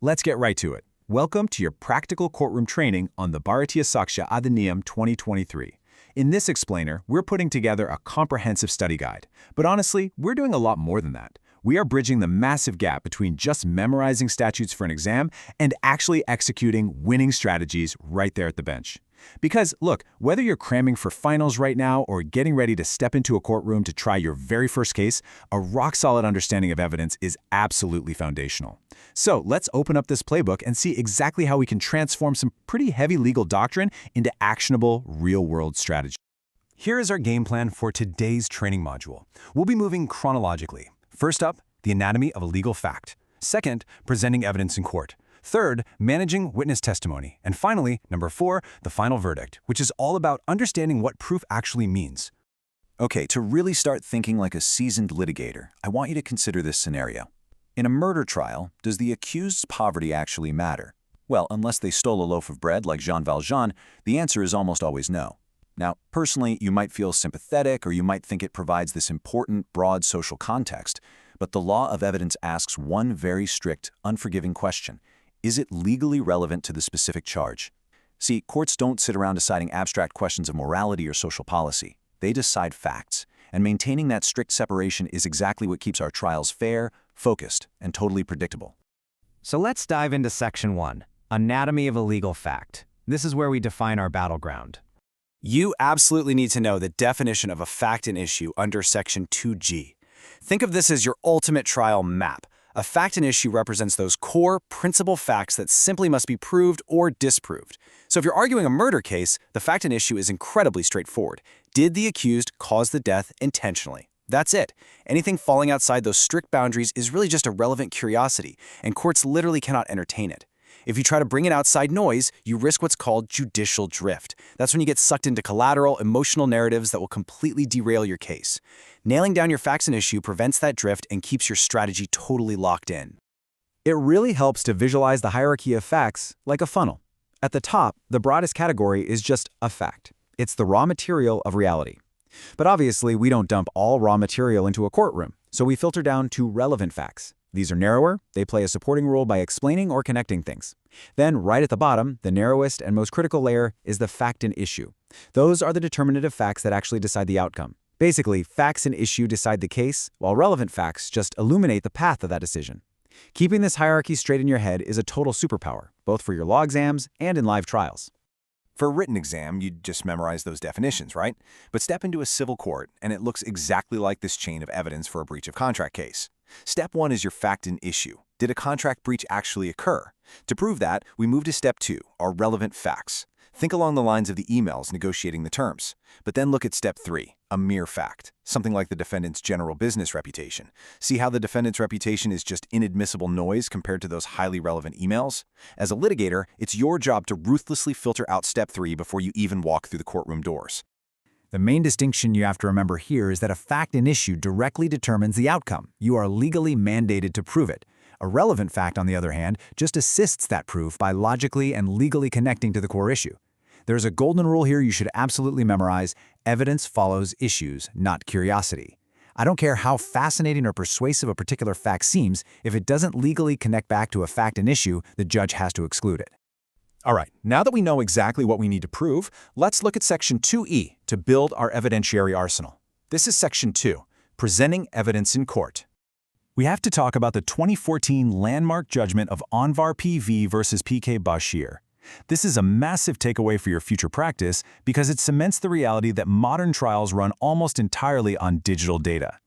Let's get right to it. Welcome to your practical courtroom training on the Bharatiya Sakshya Adhiniyam 2023. In this explainer, we're putting together a comprehensive study guide. But honestly, we're doing a lot more than that. We are bridging the massive gap between just memorizing statutes for an exam and actually executing winning strategies right there at the bench. Because, look, whether you're cramming for finals right now or getting ready to step into a courtroom to try your very first case, a rock-solid understanding of evidence is absolutely foundational. So let's open up this playbook and see exactly how we can transform some pretty heavy legal doctrine into actionable, real-world strategy. Here is our game plan for today's training module. We'll be moving chronologically. First up, the anatomy of a legal fact. Second, presenting evidence in court. Third, managing witness testimony. And finally, number 4, the final verdict, which is all about understanding what proof actually means. Okay, to really start thinking like a seasoned litigator, I want you to consider this scenario. In a murder trial, does the accused's poverty actually matter? Well, unless they stole a loaf of bread like Jean Valjean, the answer is almost always no. Now, personally, you might feel sympathetic or you might think it provides this important, broad social context, but the law of evidence asks one very strict, unforgiving question. Is it legally relevant to the specific charge? See, courts don't sit around deciding abstract questions of morality or social policy. They decide facts, and maintaining that strict separation is exactly what keeps our trials fair, focused, and totally predictable. So let's dive into Section 1, Anatomy of a Legal Fact. This is where we define our battleground. You absolutely need to know the definition of a fact and issue under Section 2G. Think of this as your ultimate trial map. A fact and issue represents those core, principal facts that simply must be proved or disproved. So if you're arguing a murder case, the fact and issue is incredibly straightforward. Did the accused cause the death intentionally? That's it. Anything falling outside those strict boundaries is really just a relevant curiosity, and courts literally cannot entertain it. If you try to bring in outside noise, you risk what's called judicial drift. That's when you get sucked into collateral, emotional narratives that will completely derail your case. Nailing down your facts and issue prevents that drift and keeps your strategy totally locked in. It really helps to visualize the hierarchy of facts like a funnel. At the top, the broadest category is just a fact. It's the raw material of reality. But obviously, we don't dump all raw material into a courtroom, so we filter down to relevant facts. These are narrower, they play a supporting role by explaining or connecting things. Then, right at the bottom, the narrowest and most critical layer is the fact and issue. Those are the determinative facts that actually decide the outcome. Basically, facts and issue decide the case, while relevant facts just illuminate the path of that decision. Keeping this hierarchy straight in your head is a total superpower, both for your law exams and in live trials. For a written exam, you'd just memorize those definitions, right? But step into a civil court, and it looks exactly like this chain of evidence for a breach of contract case. Step 1 is your fact and issue. Did a contract breach actually occur? To prove that, we move to Step 2, our relevant facts. Think along the lines of the emails negotiating the terms. But then look at Step 3, a mere fact, something like the defendant's general business reputation. See how the defendant's reputation is just inadmissible noise compared to those highly relevant emails? As a litigator, it's your job to ruthlessly filter out Step 3 before you even walk through the courtroom doors. The main distinction you have to remember here is that a fact and issue directly determines the outcome. You are legally mandated to prove it. A relevant fact, on the other hand, just assists that proof by logically and legally connecting to the core issue. There's a golden rule here you should absolutely memorize: evidence follows issues, not curiosity. I don't care how fascinating or persuasive a particular fact seems, if it doesn't legally connect back to a fact and issue, the judge has to exclude it. All right, now that we know exactly what we need to prove, let's look at Section 2E to build our evidentiary arsenal. This is Section 2, Presenting Evidence in Court. We have to talk about the 2014 landmark judgment of Anwar PV versus PK Bashir. This is a massive takeaway for your future practice because it cements the reality that modern trials run almost entirely on digital data.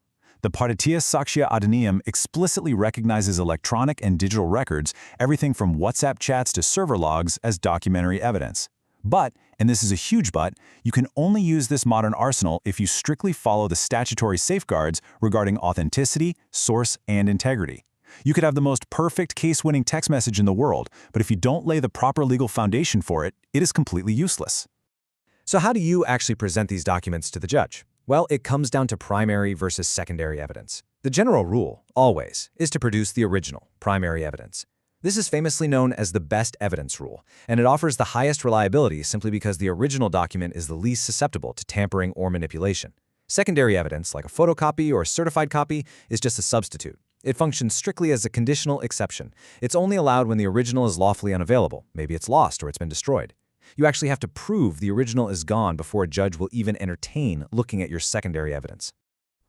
The Bharatiya Sakshya Adhiniyam explicitly recognizes electronic and digital records, everything from WhatsApp chats to server logs, as documentary evidence. But, and this is a huge but, you can only use this modern arsenal if you strictly follow the statutory safeguards regarding authenticity, source, and integrity. You could have the most perfect case-winning text message in the world, but if you don't lay the proper legal foundation for it, it is completely useless. So how do you actually present these documents to the judge? Well, it comes down to primary versus secondary evidence. The general rule, always, is to produce the original, primary evidence. This is famously known as the best evidence rule, and it offers the highest reliability simply because the original document is the least susceptible to tampering or manipulation. Secondary evidence, like a photocopy or a certified copy, is just a substitute. It functions strictly as a conditional exception. It's only allowed when the original is lawfully unavailable. Maybe it's lost or it's been destroyed. You actually have to prove the original is gone before a judge will even entertain looking at your secondary evidence.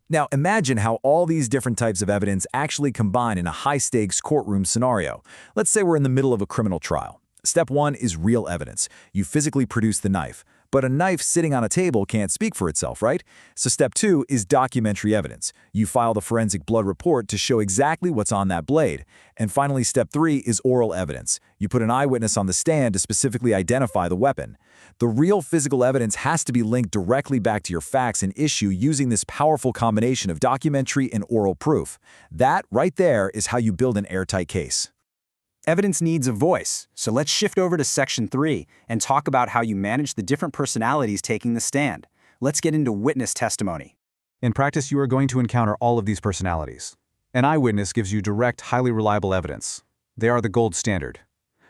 Now imagine how all these different types of evidence actually combine in a high-stakes courtroom scenario. Let's say we're in the middle of a criminal trial. Step 1 is real evidence. You physically produce the knife. But a knife sitting on a table can't speak for itself, right? So step 2 is documentary evidence. You file the forensic blood report to show exactly what's on that blade. And finally, step 3 is oral evidence. You put an eyewitness on the stand to specifically identify the weapon. The real physical evidence has to be linked directly back to your facts and issue using this powerful combination of documentary and oral proof. That, right there, is how you build an airtight case. Evidence needs a voice, so let's shift over to Section 3 and talk about how you manage the different personalities taking the stand. Let's get into witness testimony. In practice, you are going to encounter all of these personalities. An eyewitness gives you direct, highly reliable evidence. They are the gold standard.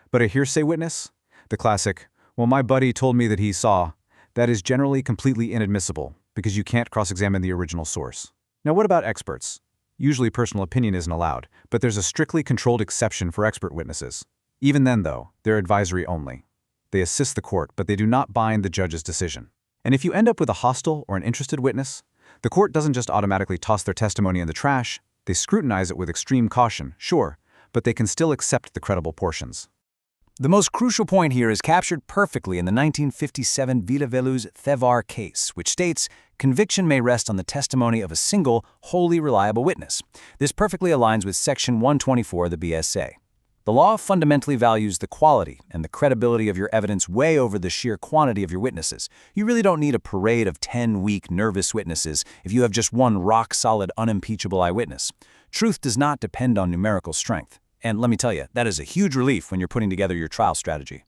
But a hearsay witness? The classic, well, my buddy told me that he saw, that is generally completely inadmissible because you can't cross-examine the original source. Now, what about experts? Usually personal opinion isn't allowed, but there's a strictly controlled exception for expert witnesses. Even then, though, they're advisory only. They assist the court, but they do not bind the judge's decision. And if you end up with a hostile or an interested witness, the court doesn't just automatically toss their testimony in the trash. They scrutinize it with extreme caution, sure, but they can still accept the credible portions. The most crucial point here is captured perfectly in the 1957 Villa-Veluz-Thevar case, which states, conviction may rest on the testimony of a single, wholly reliable witness. This perfectly aligns with Section 124 of the BSA. The law fundamentally values the quality and the credibility of your evidence way over the sheer quantity of your witnesses. You really don't need a parade of 10 weak, nervous witnesses if you have just one rock-solid, unimpeachable eyewitness. Truth does not depend on numerical strength. And let me tell you, that is a huge relief when you're putting together your trial strategy.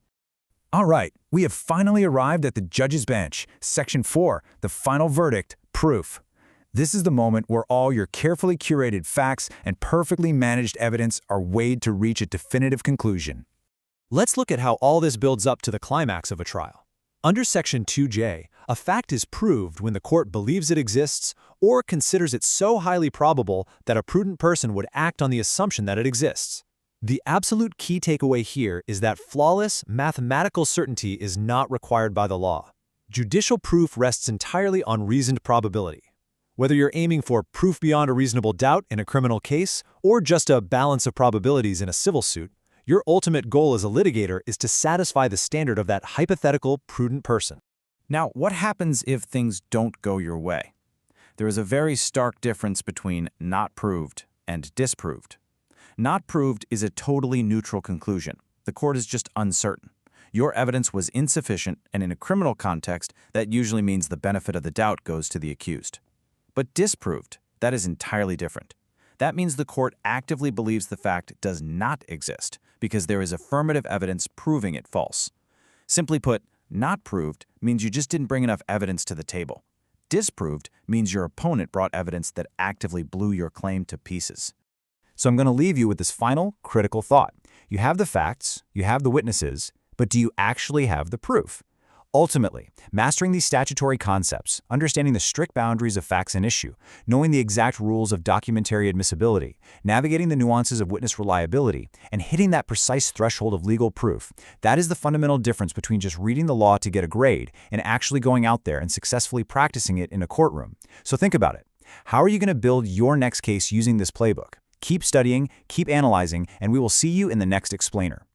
All right, we have finally arrived at the judge's bench. Section 4, the final verdict, proof. This is the moment where all your carefully curated facts and perfectly managed evidence are weighed to reach a definitive conclusion. Let's look at how all this builds up to the climax of a trial. Under Section 2J, a fact is proved when the court believes it exists or considers it so highly probable that a prudent person would act on the assumption that it exists. The absolute key takeaway here is that flawless, mathematical certainty is not required by the law. Judicial proof rests entirely on reasoned probability. Whether you're aiming for proof beyond a reasonable doubt in a criminal case or just a balance of probabilities in a civil suit, your ultimate goal as a litigator is to satisfy the standard of that hypothetical, prudent person. Now, what happens if things don't go your way? There is a very stark difference between not proved and disproved. Not proved is a totally neutral conclusion. The court is just uncertain. Your evidence was insufficient, and in a criminal context, that usually means the benefit of the doubt goes to the accused. But disproved, that is entirely different. That means the court actively believes the fact does not exist because there is affirmative evidence proving it false. Simply put, not proved means you just didn't bring enough evidence to the table. Disproved means your opponent brought evidence that actively blew your claim to pieces. So I'm going to leave you with this final critical thought. You have the facts, you have the witnesses, but do you actually have the proof? Ultimately, mastering these statutory concepts, understanding the strict boundaries of facts and issue, knowing the exact rules of documentary admissibility, navigating the nuances of witness reliability, and hitting that precise threshold of legal proof, that is the fundamental difference between just reading the law to get a grade and actually going out there and successfully practicing it in a courtroom. So think about it. How are you going to build your next case using this playbook? Keep studying, keep analyzing, and we will see you in the next explainer.